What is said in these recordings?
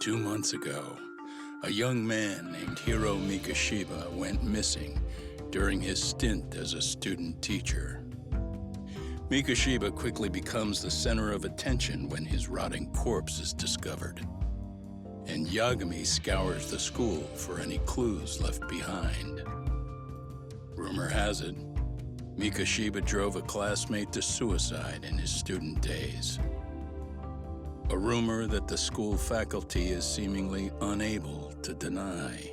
2 months ago, a young man named Hiro Mikoshiba went missing during his stint as a student teacher. Mikoshiba quickly becomes the center of attention when his rotting corpse is discovered, and Yagami scours the school for any clues left behind. Rumor has it, Mikoshiba drove a classmate to suicide in his student days. A rumor that the school faculty is seemingly unable to deny.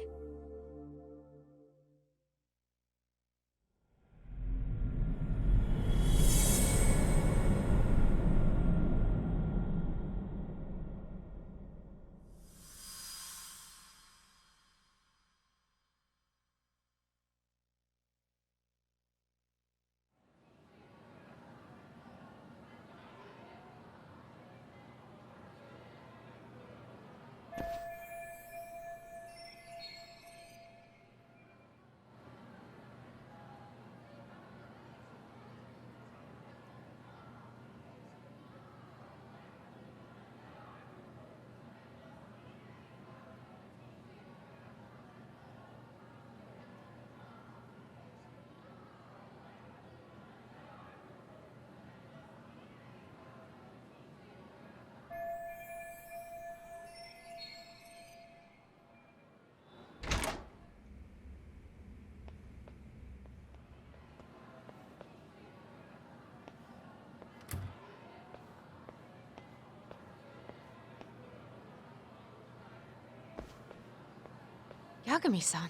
Yagami-san,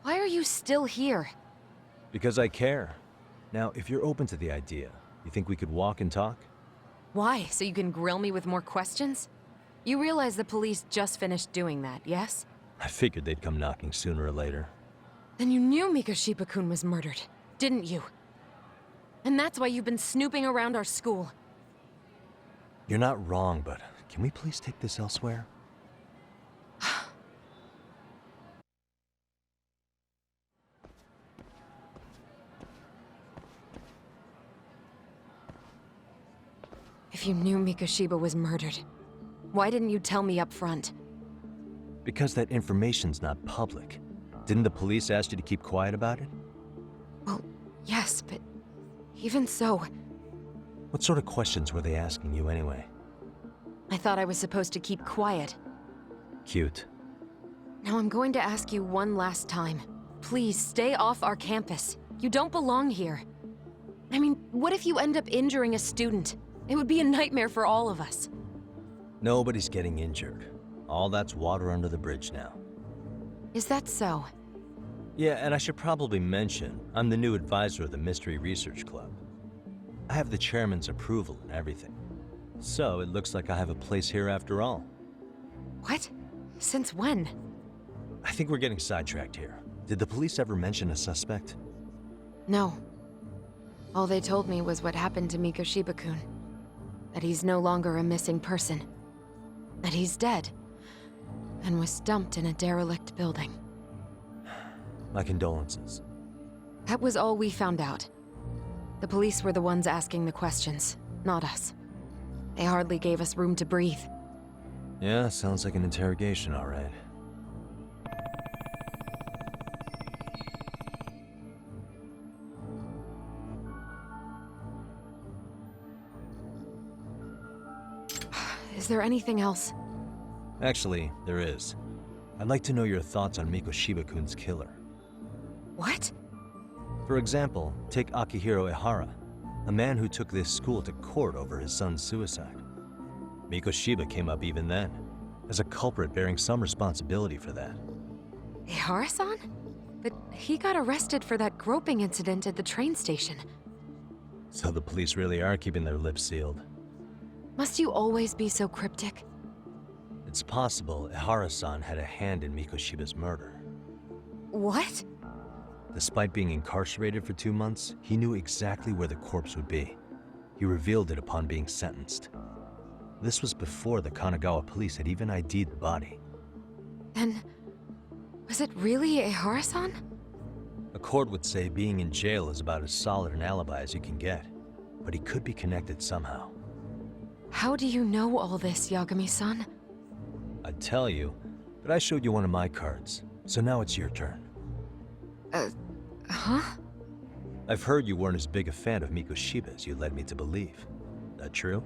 why are you still here? Because I care. Now, if you're open to the idea, you think we could walk and talk? Why? So you can grill me with more questions? You realize the police just finished doing that, yes? I figured they'd come knocking sooner or later. Then you knew Mikoshiba-kun was murdered, didn't you? And that's why you've been snooping around our school. You're not wrong, but can we please take this elsewhere? If you knew Mikoshiba was murdered, why didn't you tell me up front? Because that information's not public. Didn't the police ask you to keep quiet about it? Well, yes, but even so... What sort of questions were they asking you anyway? I thought I was supposed to keep quiet. Cute. Now I'm going to ask you one last time. Please, stay off our campus. You don't belong here. I mean, what if you end up injuring a student? It would be a nightmare for all of us. Nobody's getting injured. All that's water under the bridge now. Is that so? Yeah, and I should probably mention, I'm the new advisor of the Mystery Research Club. I have the chairman's approval and everything. So it looks like I have a place here after all. What? Since when? I think we're getting sidetracked here. Did the police ever mention a suspect? No. All they told me was what happened to Mikoshiba-kun. That he's no longer a missing person. That he's dead. And was dumped in a derelict building. My condolences. That was all we found out. The police were the ones asking the questions, not us. They hardly gave us room to breathe. Yeah, sounds like an interrogation, all right. Is there anything else? Actually, there is. I'd like to know your thoughts on Mikoshiba-kun's killer. What? For example, take Akihiro Ehara, a man who took this school to court over his son's suicide. Mikoshiba came up even then, as a culprit bearing some responsibility for that. Ehara-san? But he got arrested for that groping incident at the train station. So the police really are keeping their lips sealed. Must you always be so cryptic? It's possible Ehara-san had a hand in Mikoshiba's murder. What? Despite being incarcerated for 2 months, he knew exactly where the corpse would be. He revealed it upon being sentenced. This was before the Kanagawa police had even ID'd the body. Then, was it really Ehara-san? A court would say being in jail is about as solid an alibi as you can get, but he could be connected somehow. How do you know all this, Yagami-san? I'd tell you, but I showed you one of my cards, so now it's your turn. Huh? I've heard you weren't as big a fan of Mikoshiba as you led me to believe. That true?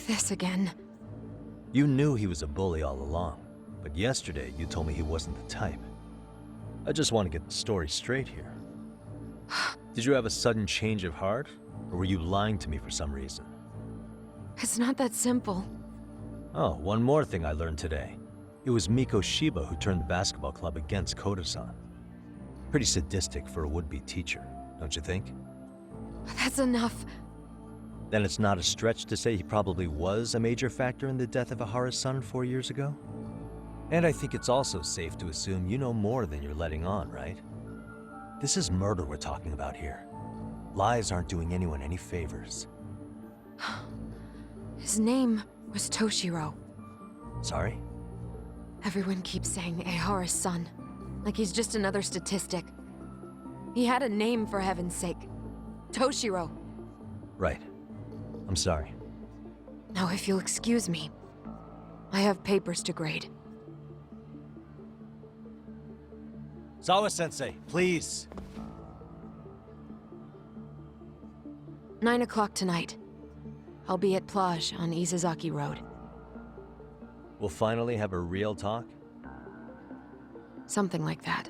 This again. You knew he was a bully all along, but yesterday you told me he wasn't the type. I just want to get the story straight here. Did you have a sudden change of heart, or were you lying to me for some reason? It's not that simple. Oh, one more thing I learned today. It was Mikoshiba who turned the basketball club against Kodo-san. Pretty sadistic for a would-be teacher, don't you think? That's enough. Then it's not a stretch to say he probably was a major factor in the death of Ahara's son 4 years ago? And I think it's also safe to assume you know more than you're letting on, right? This is murder we're talking about here. Lies aren't doing anyone any favors. His name was Toshiro. Sorry? Everyone keeps saying Ehara's son, like he's just another statistic. He had a name, for heaven's sake. Toshiro. Right. I'm sorry. Now, if you'll excuse me, I have papers to grade. Sawa-sensei, please! 9 o'clock tonight. I'll be at Plage on Isazaki Road. We'll finally have a real talk? Something like that.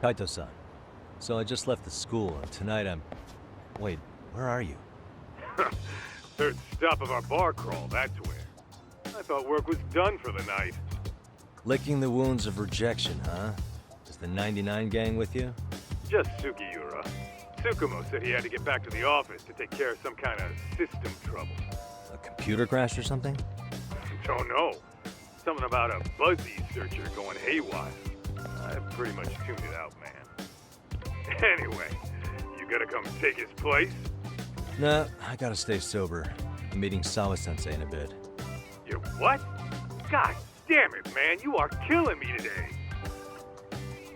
Kaito-san, so I just left the school, and tonight I'm... Wait, where are you? Third stop of our bar crawl, that's where. I thought work was done for the night. Licking the wounds of rejection, huh? Is the 99 gang with you? Just Sugiura. Tsukumo said he had to get back to the office to take care of some kind of system trouble. A computer crash or something? Don't know. Something about a Buzzy searcher going haywire. I pretty much tuned it out, man. Anyway, you gonna come take his place? Nah, I gotta stay sober. I'm meeting Sawa-sensei in a bit. You what? God damn it, man, you are killing me today.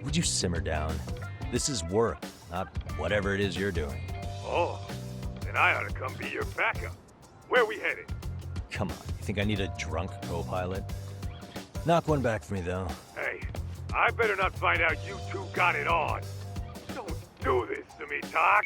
Would you simmer down? This is work, not whatever it is you're doing. Oh, then I ought to come be your backup. Where we headed? Come on, you think I need a drunk co-pilot? Knock one back for me, though. Hey, I better not find out you two got it on. Don't do this to me, Doc.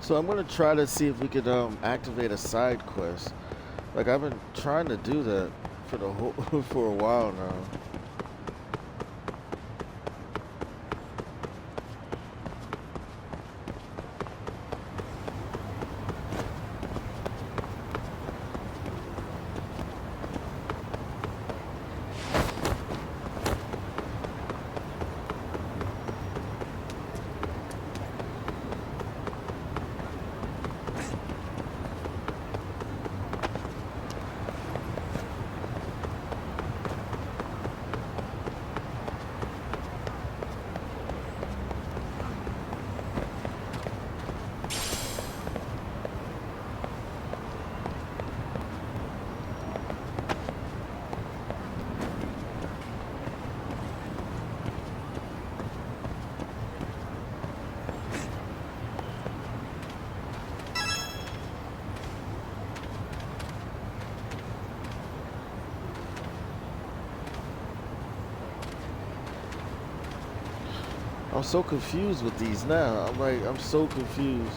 So I'm gonna try to see if we could activate a side quest. Like I've been trying to do that for the whole for a while now. I'm so confused with these now. I'm so confused.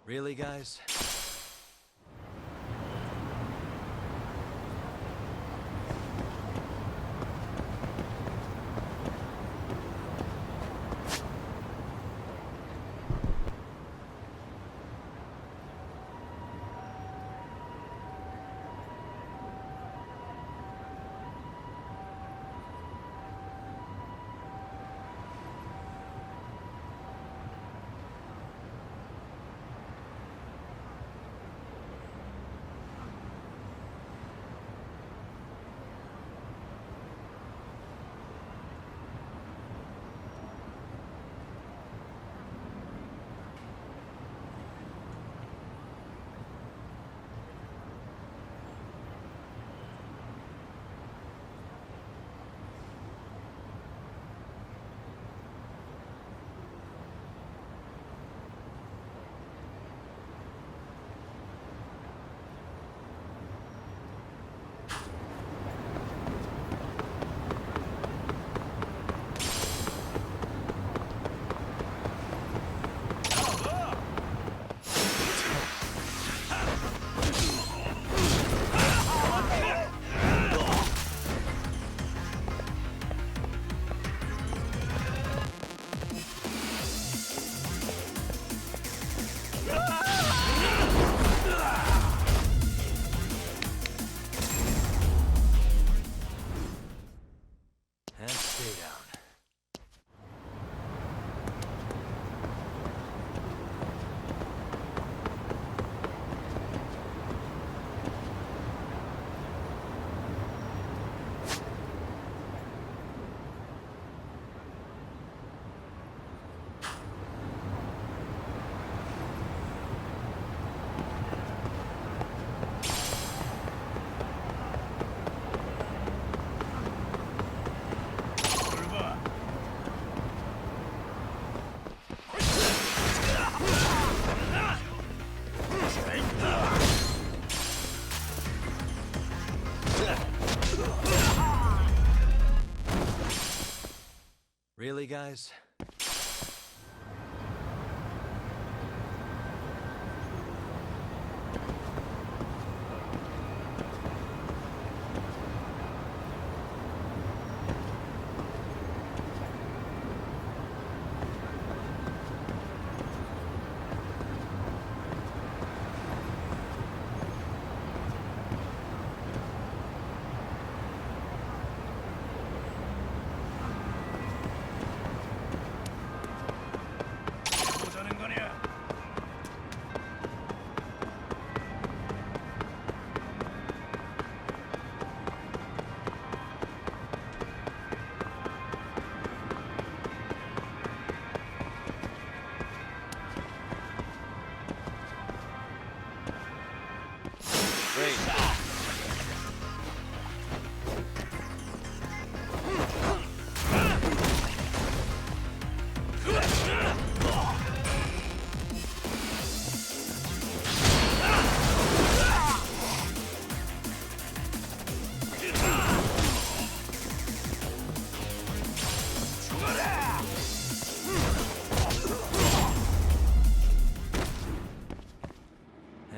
Really, guys? And stay down. Really, guys?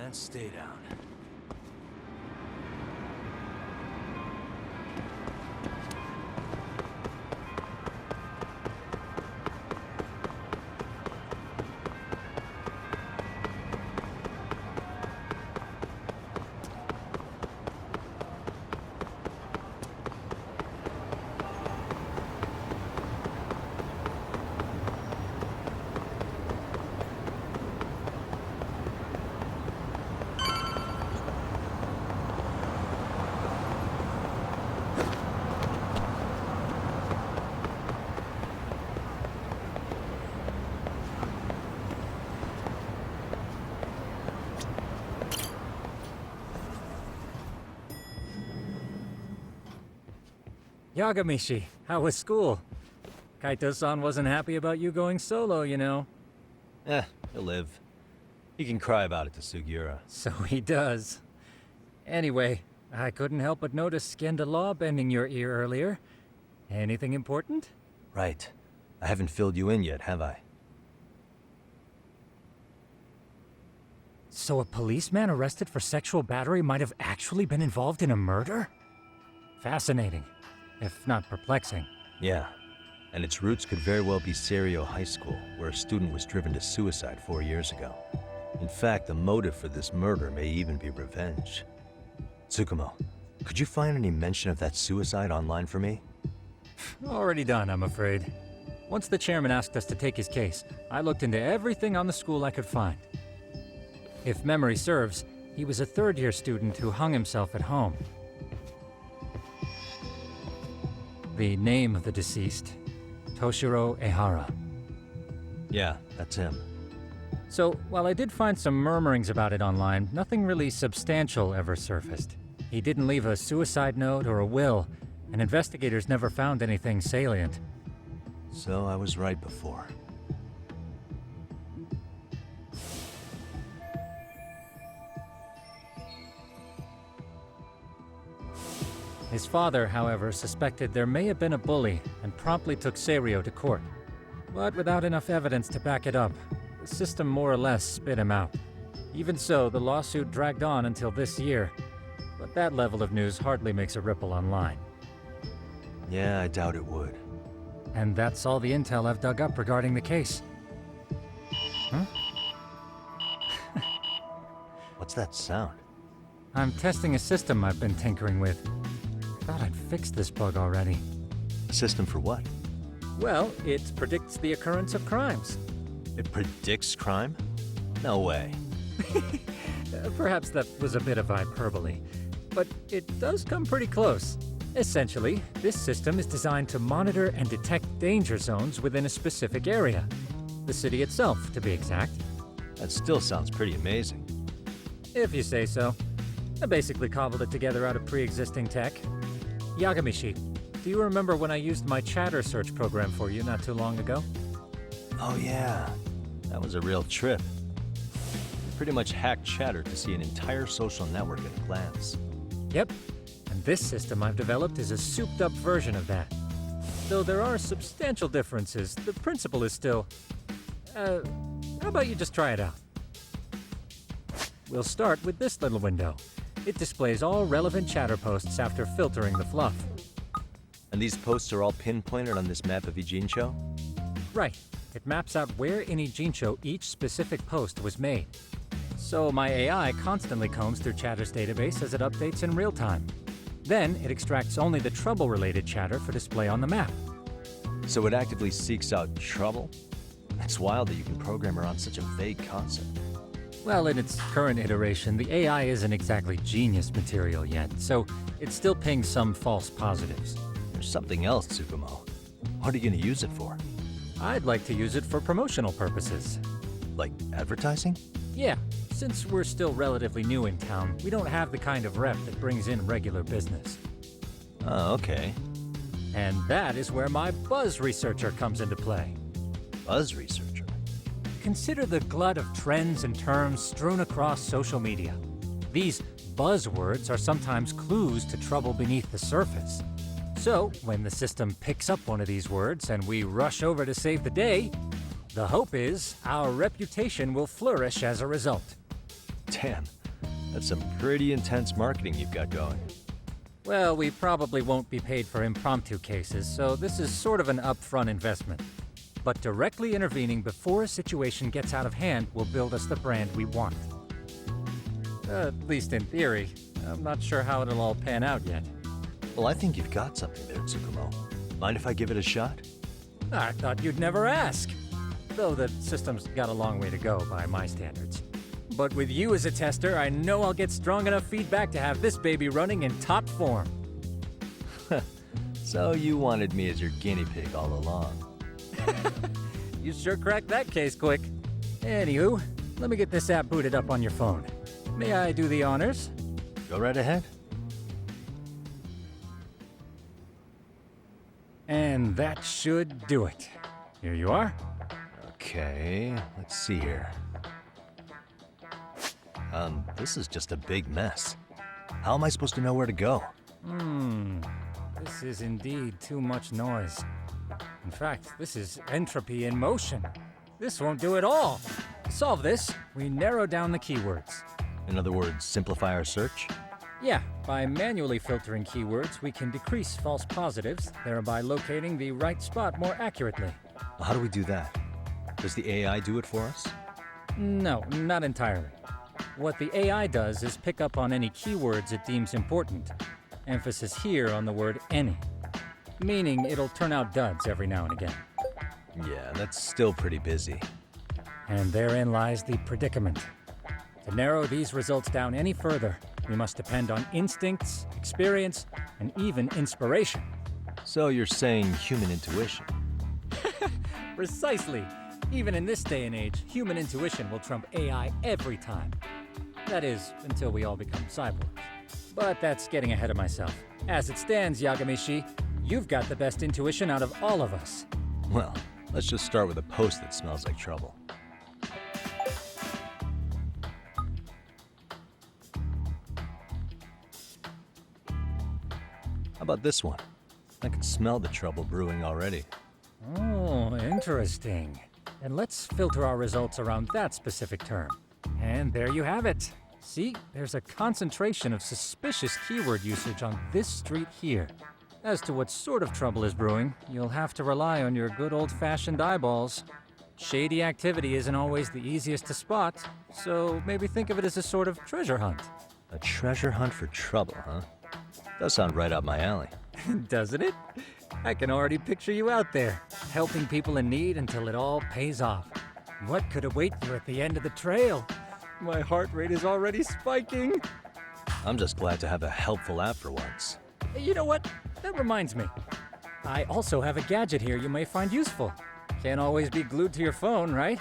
And stay down. Yagamishi, how was school? Kaito-san wasn't happy about you going solo, you know. He'll live. He can cry about it to Sugiura. So he does. Anyway, I couldn't help but notice Skenda Law bending your ear earlier. Anything important? Right. I haven't filled you in yet, have I? So a policeman arrested for sexual battery might have actually been involved in a murder? Fascinating, if not perplexing. Yeah. And its roots could very well be Serio High School, where a student was driven to suicide 4 years ago. In fact, the motive for this murder may even be revenge. Tsukumo, could you find any mention of that suicide online for me? Already done, I'm afraid. Once the chairman asked us to take his case, I looked into everything on the school I could find. If memory serves, he was a third-year student who hung himself at home. The name of the deceased, Toshiro Ehara. Yeah, that's him. So, while I did find some murmurings about it online, nothing really substantial ever surfaced. He didn't leave a suicide note or a will, and investigators never found anything salient. So I was right before. His father, however, suspected there may have been a bully and promptly took Serio to court. But without enough evidence to back it up, the system more or less spit him out. Even so, the lawsuit dragged on until this year. But that level of news hardly makes a ripple online. Yeah, I doubt it would. And that's all the intel I've dug up regarding the case. Huh? What's that sound? I'm testing a system I've been tinkering with. Thought I'd fixed this bug already. A system for what? Well, it predicts the occurrence of crimes. It predicts crime? No way. Perhaps that was a bit of hyperbole, but it does come pretty close. Essentially, this system is designed to monitor and detect danger zones within a specific area. The city itself, to be exact. That still sounds pretty amazing. If you say so. I basically cobbled it together out of pre-existing tech. Yagamishi, do you remember when I used my chatter search program for you not too long ago? Oh yeah, that was a real trip. Pretty much hacked Chatter to see an entire social network at a glance. Yep, and this system I've developed is a souped-up version of that. Though there are substantial differences, the principle is still... how about you just try it out? We'll start with this little window. It displays all relevant chatter posts after filtering the fluff. And these posts are all pinpointed on this map of Ijincho? Right. It maps out where in Ijincho each specific post was made. So my AI constantly combs through Chatter's database as it updates in real time. Then it extracts only the trouble-related chatter for display on the map. So it actively seeks out trouble? It's wild that you can program around such a vague concept. Well, in its current iteration, the AI isn't exactly genius material yet, so it still pings some false positives. There's something else, Tsukumo. What are you going to use it for? I'd like to use it for promotional purposes. Like advertising? Yeah, since we're still relatively new in town, we don't have the kind of rep that brings in regular business. Oh, okay. And that is where my buzz researcher comes into play. Buzz researcher? Consider the glut of trends and terms strewn across social media. These buzzwords are sometimes clues to trouble beneath the surface. So, when the system picks up one of these words and we rush over to save the day, the hope is our reputation will flourish as a result. Damn, That's some pretty intense marketing you've got going. Well, we probably won't be paid for impromptu cases, so this is sort of an upfront investment. But directly intervening before a situation gets out of hand will build us the brand we want. At least in theory. I'm not sure how it'll all pan out yet. Well, I think you've got something there, Tsukumo. Mind if I give it a shot? I thought you'd never ask. Though the system's got a long way to go by my standards. But with you as a tester, I know I'll get strong enough feedback to have this baby running in top form. So you wanted me as your guinea pig all along. You sure cracked that case quick. Anywho, let me get this app booted up on your phone. May I do the honors? Go right ahead. And that should do it. Here you are. Okay, let's see here. This is just a big mess. How am I supposed to know where to go? This is indeed too much noise. In fact, this is entropy in motion. This won't do it all. To solve this, we narrow down the keywords. In other words, simplify our search? Yeah, by manually filtering keywords, we can decrease false positives, thereby locating the right spot more accurately. How do we do that? Does the AI do it for us? No, not entirely. What the AI does is pick up on any keywords it deems important. Emphasis here on the word any. Meaning it'll turn out duds every now and again. Yeah, that's still pretty busy. And therein lies the predicament. To narrow these results down any further, we must depend on instincts, experience, and even inspiration. So you're saying human intuition? Precisely. Even in this day and age, human intuition will trump AI every time. That is, until we all become cyborgs. But that's getting ahead of myself. As it stands, Yagamishi, you've got the best intuition out of all of us. Well, let's just start with a post that smells like trouble. How about this one? I can smell the trouble brewing already. Oh, interesting. And let's filter our results around that specific term. And there you have it. See, there's a concentration of suspicious keyword usage on this street here. As to what sort of trouble is brewing, you'll have to rely on your good old-fashioned eyeballs. Shady activity isn't always the easiest to spot, so maybe think of it as a sort of treasure hunt. A treasure hunt for trouble, huh? Does sound right up my alley. Doesn't it? I can already picture you out there, helping people in need until it all pays off. What could await you at the end of the trail? My heart rate is already spiking. I'm just glad to have a helpful app for once. You know what? That reminds me. I also have a gadget here you may find useful. Can't always be glued to your phone, right?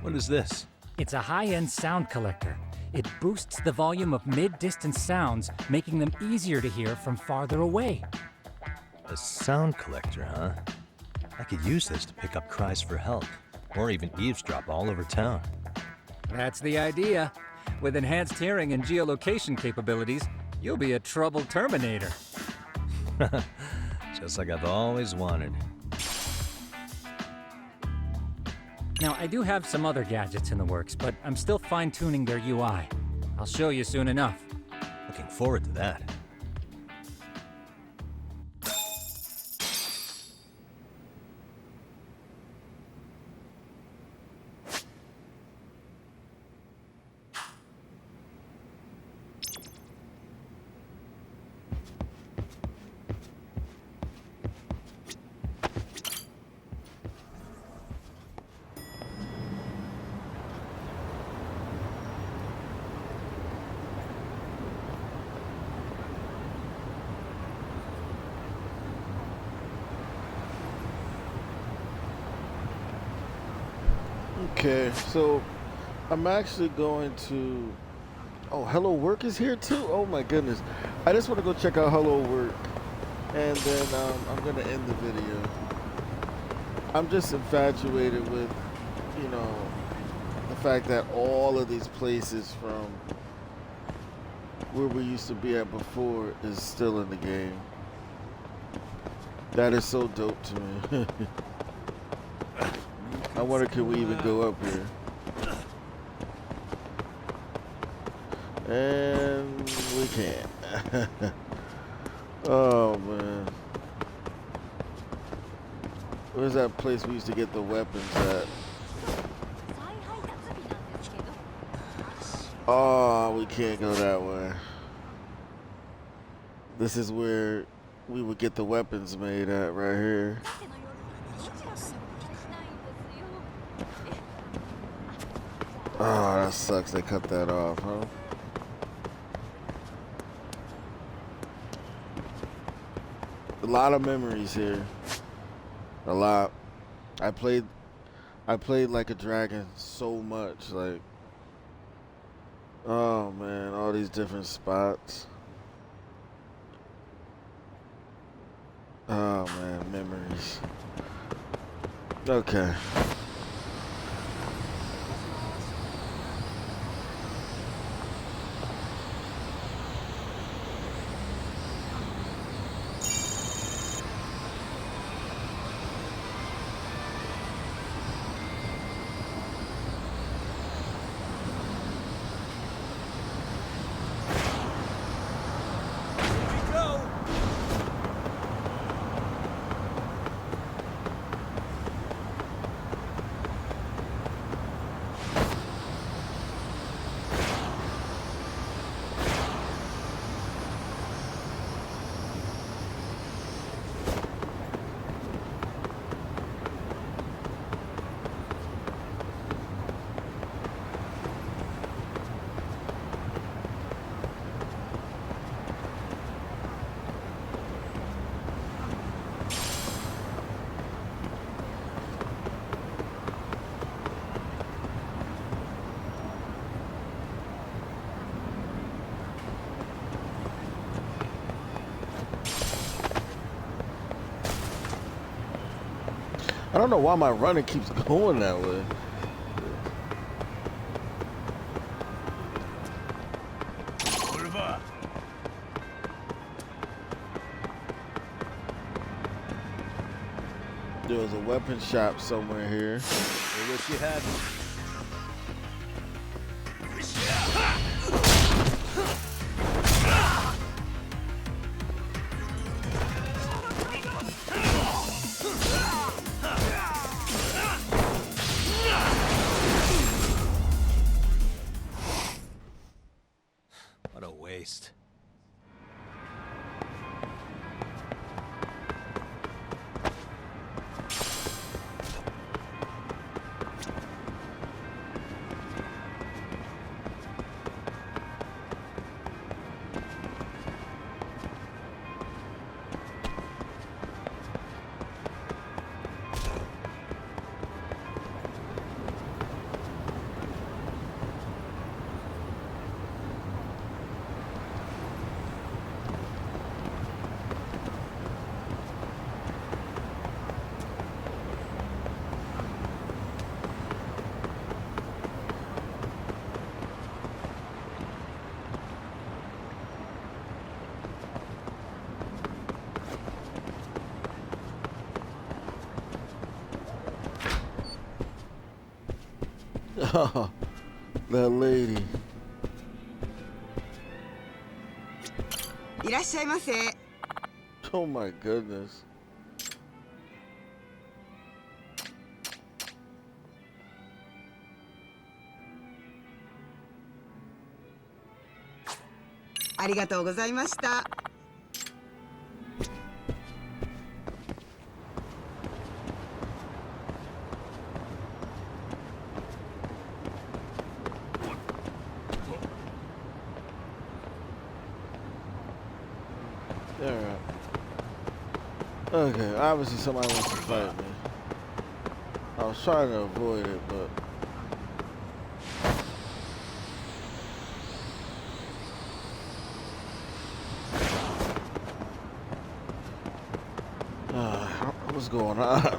What is this? It's a high-end sound collector. It boosts the volume of mid-distance sounds, making them easier to hear from farther away. A sound collector, huh? I could use this to pick up cries for help, or even eavesdrop all over town. That's the idea. With enhanced hearing and geolocation capabilities, you'll be a trouble terminator. Just like I've always wanted. Now, I do have some other gadgets in the works, but I'm still fine-tuning their UI. I'll show you soon enough. Looking forward to that. Okay, so I'm actually going to. Oh, Hello Work is here too? Oh my goodness. I just want to go check out Hello Work. And then I'm going to end the video. I'm just infatuated with, you know, the fact that all of these places from where we used to be at before is still in the game. That is so dope to me. I wonder, can we even go up here? And we can't. Oh, man. Where's that place we used to get the weapons at? Oh, we can't go that way. This is where we would get the weapons made at, right here. Oh, that sucks. They cut that off, huh? A lot of memories here. A lot. I played like a dragon so much. Like, oh man, all these different spots. Oh man, memories. Okay. I don't know why my running keeps going that way. There was a weapon shop somewhere here. I wish you had. What a waste. Oh, that lady. いらっしゃいませ。 Oh my goodness. ありがとうございました。 Alright. Okay, obviously somebody wants to fight me. I was trying to avoid it, but... what's going on?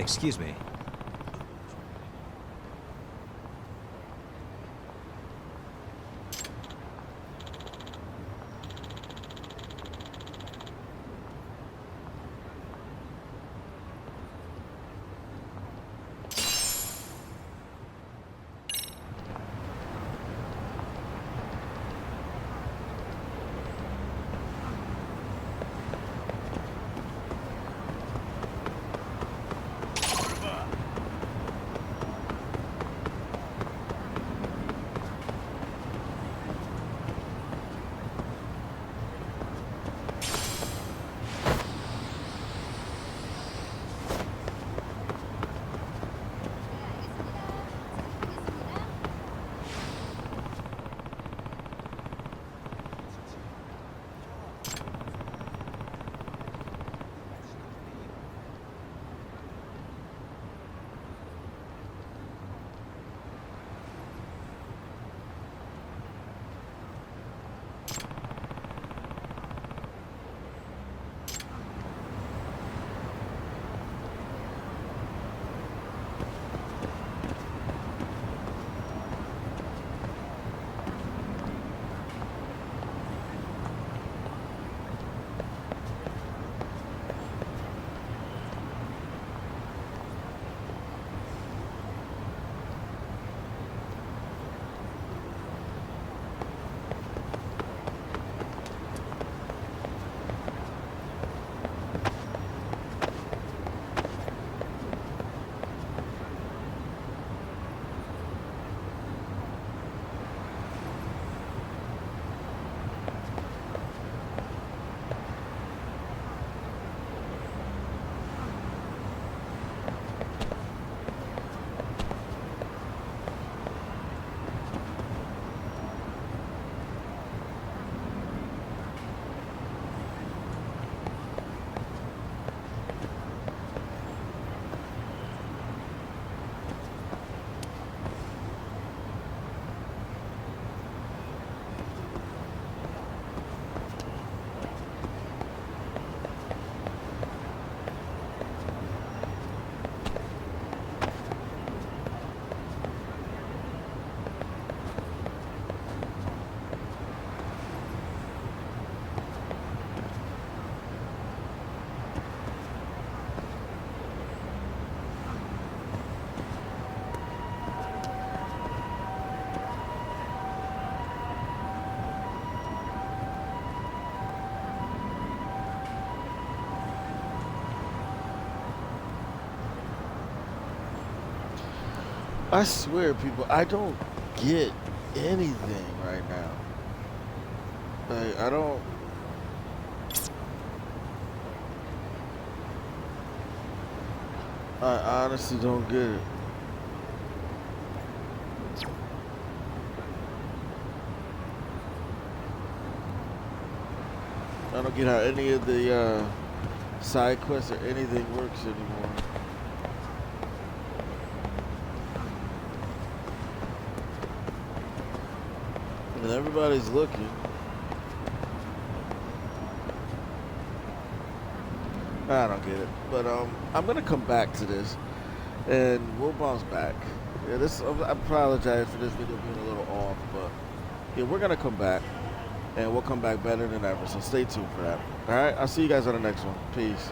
Excuse me. I swear, people, I don't get anything right now. Like, I don't. I honestly don't get it. I don't get how any of the side quests or anything works anymore. And everybody's looking. I don't get it, but I'm gonna come back to this, and we'll bounce back. Yeah, I apologize for this video being a little off, but yeah, we're gonna come back, and we'll come back better than ever. So stay tuned for that. All right, I'll see you guys on the next one. Peace.